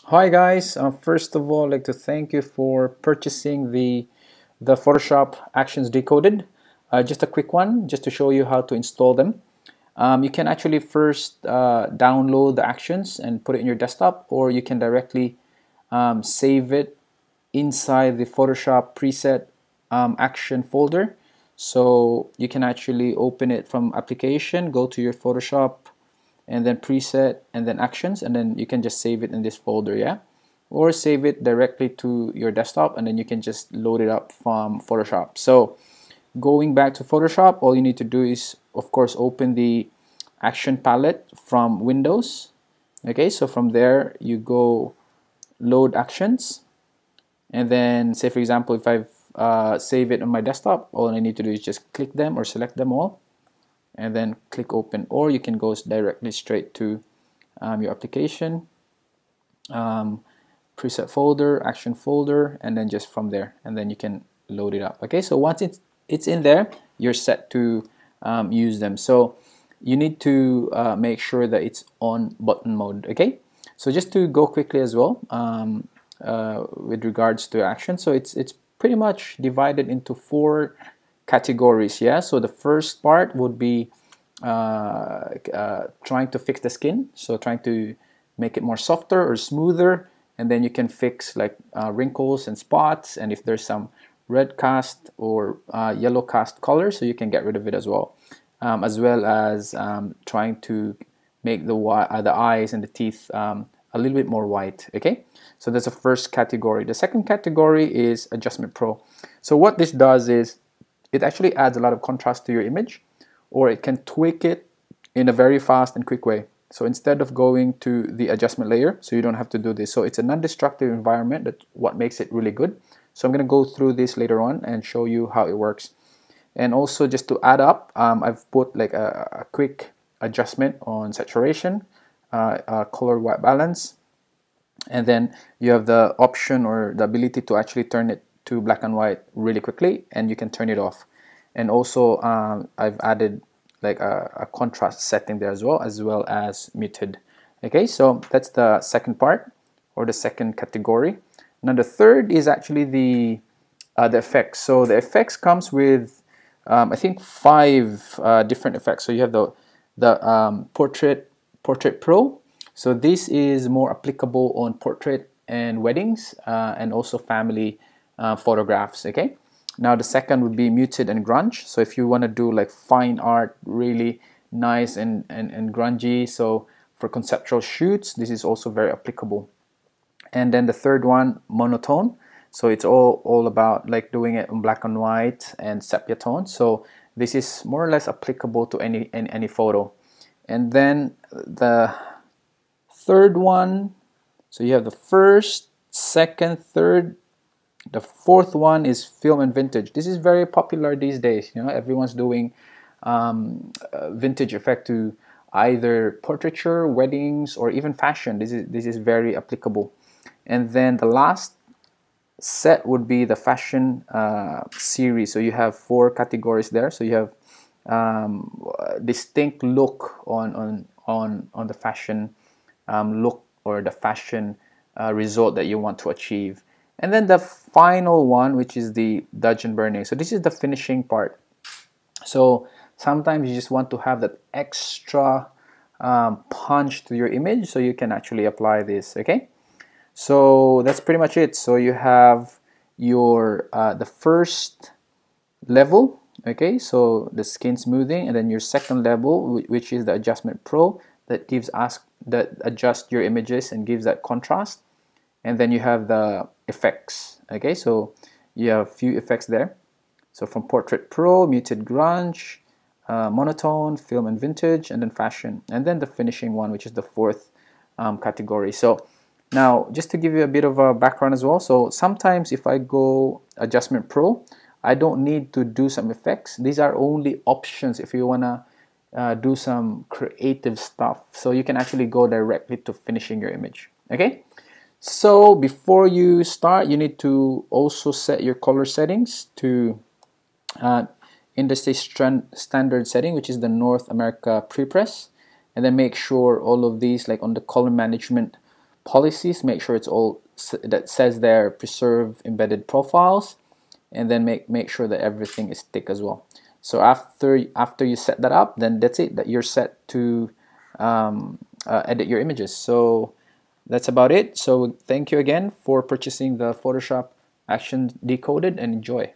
Hi guys, first of all I'd like to thank you for purchasing the Photoshop Actions Decoded. Just a quick one, just to show you how to install them. You can actually first download the actions and put it in your desktop, or you can directly save it inside the Photoshop preset action folder. So you can actually open it from application, go to your Photoshop, and then preset, and then actions, and then you can just save it in this folder, yeah, or save it directly to your desktop, and then you can just load it up from Photoshop. So going back to Photoshop, all you need to do is of course open the action palette from Windows. Okay, so from there you go load actions, and then say for example if I've save it on my desktop, all I need to do is just click them or select them all and then click open, or you can go directly straight to your application, preset folder, action folder, and then just from there, and then you can load it up. Okay, so once it's in there, you're set to use them. So you need to make sure that it's on button mode. Okay, so just to go quickly as well with regards to action, so it's pretty much divided into four categories. Yeah, so the first part would be trying to fix the skin, so trying to make it more softer or smoother, and then you can fix like wrinkles and spots, and if there's some red cast or yellow cast color, so you can get rid of it as well as trying to make the eyes and the teeth a little bit more white. Okay, so that's the first category. The second category is Adjustment Pro. So what this does is it actually adds a lot of contrast to your image, or it can tweak it in a very fast and quick way. So instead of going to the adjustment layer, so you don't have to do this. So it's a non-destructive environment, that's what makes it really good. So I'm going to go through this later on and show you how it works. And also just to add up, I've put like a quick adjustment on saturation, color white balance, and then you have the option or the ability to actually turn it to black and white really quickly, and you can turn it off. And also I've added like a contrast setting there as well as muted. Okay, so that's the second part, or the second category. Now the third is actually the effects. So the effects comes with I think five different effects. So you have the Portrait Pro. So this is more applicable on portrait and weddings and also family photographs. Okay, now the second would be muted and grunge. So if you want to do like fine art, really nice and grungy, so for conceptual shoots, this is also very applicable. And then the third one, monotone. So it's all about like doing it in black and white and sepia tone. So this is more or less applicable to any photo. And then the third one, so you have the first, second, third. The fourth one is film and vintage. This is very popular these days. You know, everyone's doing vintage effect to either portraiture, weddings, or even fashion. This is very applicable. And then the last set would be the fashion series. So you have four categories there. So you have distinct look on the fashion look, or the fashion result that you want to achieve. And then the final one, which is the dodge and burning. So this is the finishing part. So sometimes you just want to have that extra punch to your image, so you can actually apply this. Okay, so that's pretty much it. So you have your the first level, okay, so the skin smoothing, and then your second level, which is the Adjustment Pro, that adjusts your images and gives that contrast. And then you have the effects. Okay, so you have a few effects there. So from Portrait Pro, muted, grunge, monotone, film and vintage, and then fashion, and then the finishing one, which is the fourth category. So now just to give you a bit of a background as well, so sometimes if I go Adjustment Pro, I don't need to do some effects. These are only options if you want to do some creative stuff. So you can actually go directly to finishing your image. Okay, so before you start, you need to also set your color settings to industry standard setting, which is the North America prepress, and then make sure all of these, like on the color management policies, make sure it's all that says there preserve embedded profiles, and then make sure that everything is tick as well. So after you set that up, then that's it, that you're set to edit your images. So that's about it. So thank you again for purchasing the Photoshop Action Decoded, and enjoy.